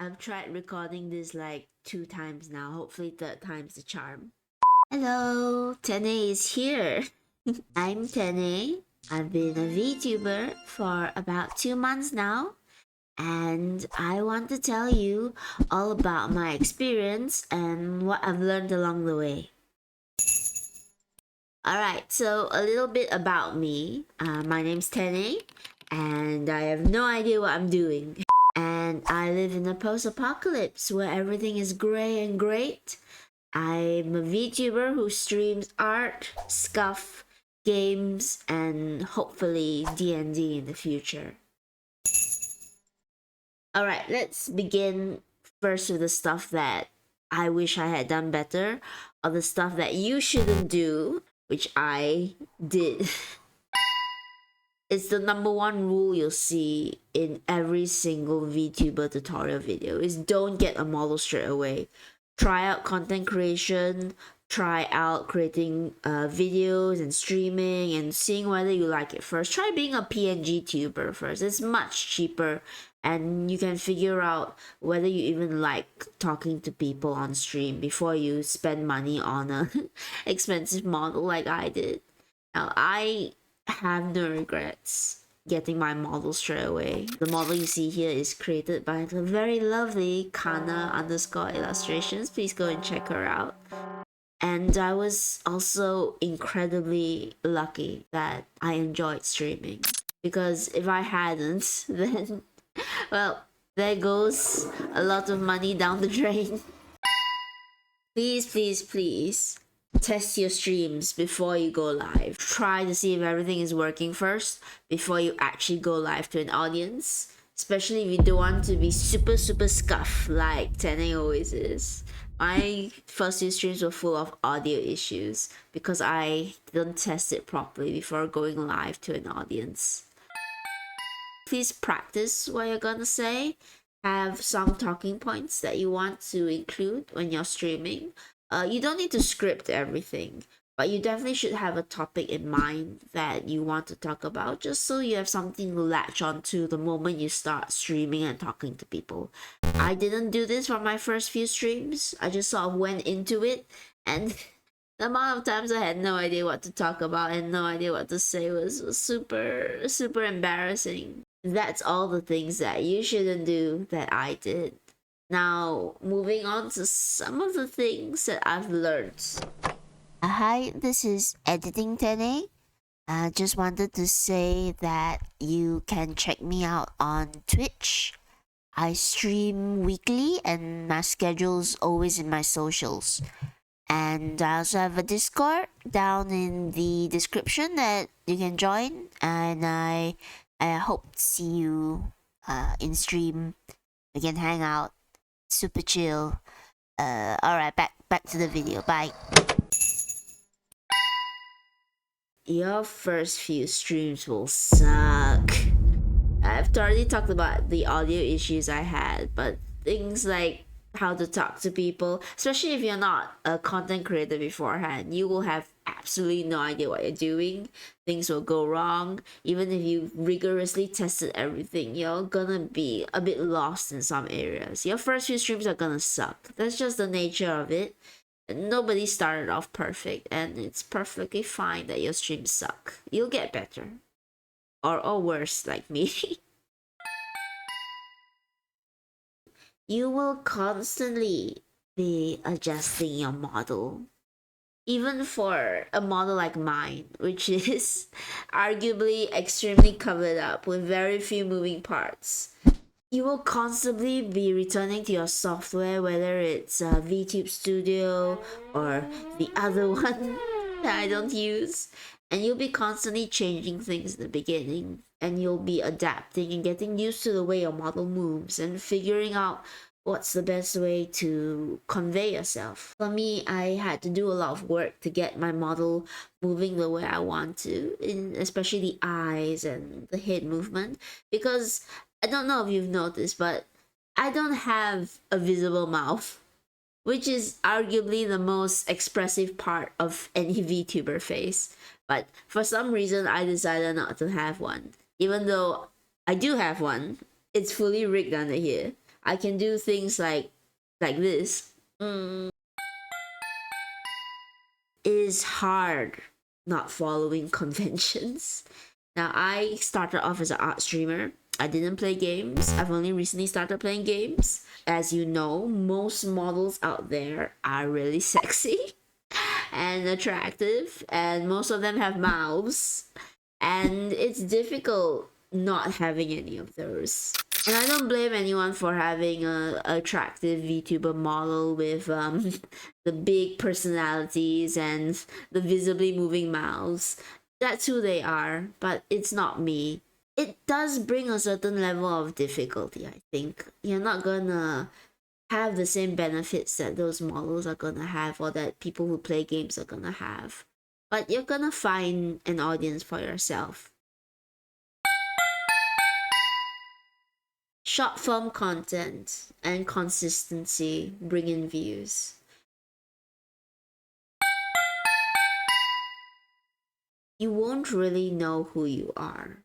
I've tried recording this like 2 times now. Hopefully, third time's the charm. Hello, Tene is here. I'm Tene. I've been a VTuber for about 2 months now, and I want to tell you all about my experience and what I've learned along the way. Alright, so a little bit about me. My name's Tene, and I have no idea what I'm doing. And I live in a post-apocalypse where everything is grey and great. I'm a VTuber who streams art, scuff, games, and hopefully D&D in the future. Alright, let's begin first with the stuff that I wish I had done better, or the stuff that you shouldn't do, which I did. It's the #1 rule you'll see in every single VTuber tutorial video is don't get a model straight away. Try out content creation, try out creating videos and streaming and seeing whether you like it first. Try being a PNG tuber first. It's much cheaper and you can figure out whether you even like talking to people on stream before you spend money on a expensive model like I did. Now, I have no regrets getting my model straight away. The model you see here is created by the very lovely Kana_illustrations. Please go and check her out. And I was also incredibly lucky that I enjoyed streaming. Because if I hadn't, then, well, there goes a lot of money down the drain. Please, please, please test your streams before you go live. Try to see if everything is working first before you actually go live to an audience. Especially if you don't want to be super scuff like Tene always is. My first few streams were full of audio issues because I didn't test it properly before going live to an audience. Please practice what you're gonna say. Have some talking points that you want to include when you're streaming. You don't need to script everything, but you definitely should have a topic in mind that you want to talk about, just so you have something to latch onto the moment you start streaming and talking to people. I didn't do this for my first few streams. I just sort of went into it, and the amount of times I had no idea what to talk about and no idea what to say was super embarrassing. That's all the things that you shouldn't do that I did. Now, moving on to some of the things that I've learned. Hi, this is Editing Tene. I just wanted to say that you can check me out on Twitch. I stream weekly and my schedule's always in my socials. And I also have a Discord down in the description that you can join. And I hope to see you in stream. We can hang out. Super chill. Alright, back to the video. Bye. Your first few streams will suck. I've already talked about the audio issues I had, but things like how to talk to people, especially if you're not a content creator beforehand, you will have absolutely no idea what you're doing. Things will go wrong. Even if you rigorously tested everything, you're gonna be a bit lost in some areas. Your first few streams are gonna suck. That's just the nature of it. Nobody started off perfect, and it's perfectly fine that your streams suck. You'll get better. Or worse, like me. You will constantly be adjusting your model. Even for a model like mine, which is arguably extremely covered up with very few moving parts. You will constantly be returning to your software, whether it's VTube Studio or the other one that I don't use. And you'll be constantly changing things in the beginning, and you'll be adapting and getting used to the way your model moves and figuring out what's the best way to convey yourself. For me, I had to do a lot of work to get my model moving the way I want to, especially the eyes and the head movement, because I don't know if you've noticed, but I don't have a visible mouth, which is arguably the most expressive part of any VTuber face. But for some reason, I decided not to have one. Even though I do have one, it's fully rigged under here. I can do things like this. Mm, it is hard not following conventions. Now, I started off as an art streamer. I didn't play games. I've only recently started playing games. As you know, most models out there are really sexy and attractive, and most of them have mouths. And it's difficult not having any of those. And I don't blame anyone for having a attractive VTuber model with the big personalities and the visibly moving mouths. That's who they are, but it's not me. It does bring a certain level of difficulty, I think. You're not gonna have the same benefits that those models are gonna have or that people who play games are gonna have. But you're gonna find an audience for yourself. Short form content and consistency bring in views. You won't really know who you are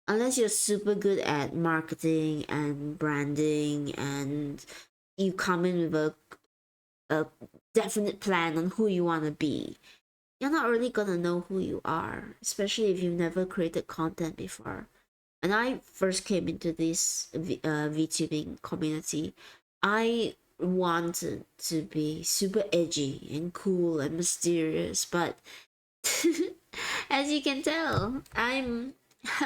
unless you're super good at marketing and branding and you come in with a definite plan on who you want to be. You're not really gonna know who you are, especially if you've never created content before. When I first came into this VTubing community, I wanted to be super edgy and cool and mysterious, but as you can tell, I'm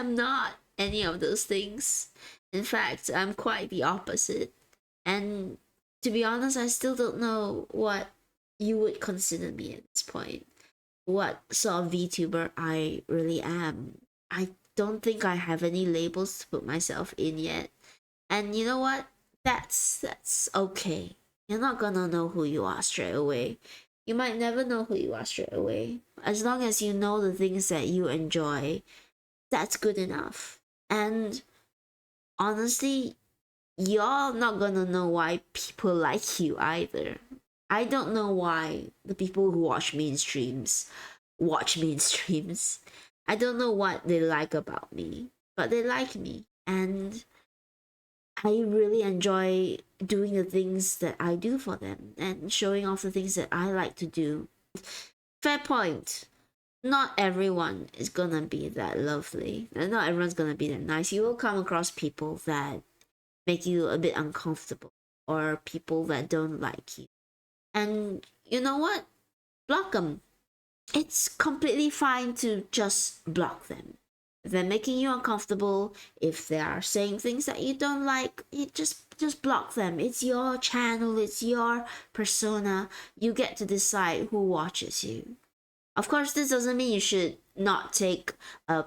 not any of those things. In fact, I'm quite the opposite. And to be honest, I still don't know what you would consider me at this point. What sort of VTuber I really am. I don't think I have any labels to put myself in yet. And you know what? That's okay. You're not gonna know who you are straight away. You might never know who you are straight away. As long as you know the things that you enjoy, that's good enough. And honestly, you're not gonna know why people like you either. I don't know why the people who watch me in streams. I don't know what they like about me, but they like me. And I really enjoy doing the things that I do for them and showing off the things that I like to do. Fair point. Not everyone is gonna be that lovely, and not everyone's gonna be that nice. You will come across people that make you a bit uncomfortable or people that don't like you. And you know what? Block them. It's completely fine to just block them. If they're making you uncomfortable, if they are saying things that you don't like, you just block them. It's your channel, it's your persona. You get to decide who watches you. Of course, this doesn't mean you should not take a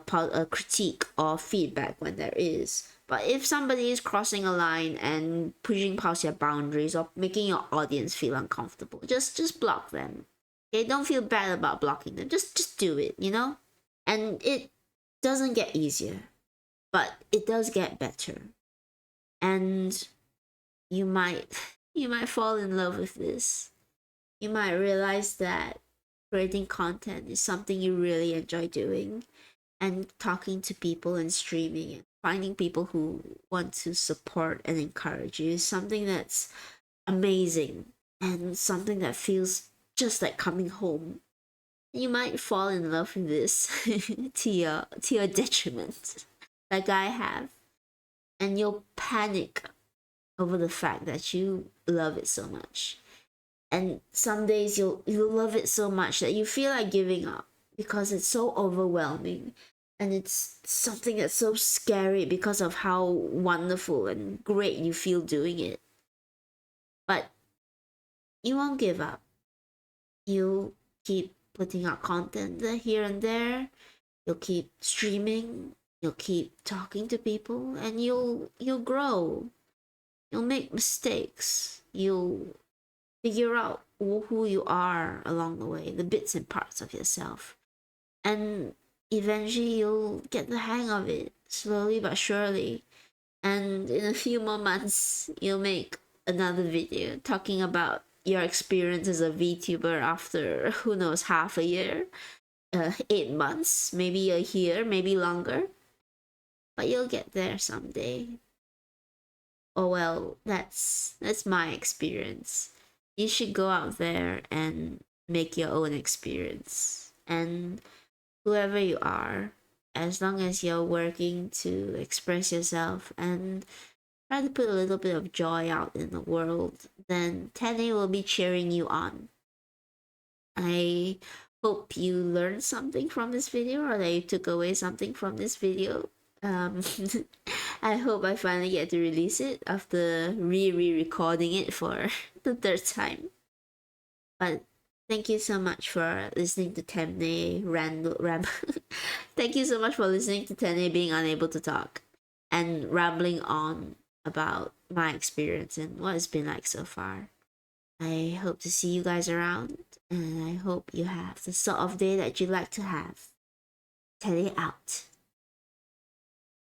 critique or feedback when there is. But if somebody is crossing a line and pushing past your boundaries or making your audience feel uncomfortable, just block them. Okay, don't feel bad about blocking them. Just do it, you know? And it doesn't get easier, but it does get better. And you might you might fall in love with this. You might realize that creating content is something you really enjoy doing, and talking to people and streaming and finding people who want to support and encourage you is something that's amazing and something that feels just like coming home. You might fall in love with this to your detriment, like I have, and you'll panic over the fact that you love it so much. And some days you'll love it so much that you feel like giving up because it's so overwhelming, and it's something that's so scary because of how wonderful and great you feel doing it. But you won't give up. You'll keep putting out content here and there. You'll keep streaming. You'll keep talking to people, and you'll grow. You'll make mistakes. You'll figure out who you are along the way, the bits and parts of yourself. And eventually you'll get the hang of it, slowly but surely. And in a few more months, you'll make another video talking about your experience as a VTuber after, who knows, half a year, 8 months, maybe a year, maybe longer. But you'll get there someday. Oh well, that's my experience. You should go out there and make your own experience. And whoever you are, as long as you're working to express yourself and try to put a little bit of joy out in the world, then Tene will be cheering you on. I hope you learned something from this video or that you took away something from this video. Um, I hope I finally get to release it after recording it for the third time. But thank you so much for listening to Temne Thank you so much for listening to Tene being unable to talk and rambling on about my experience and what it's been like so far. I hope to see you guys around, and I hope you have the sort of day that you like to have. Tele out.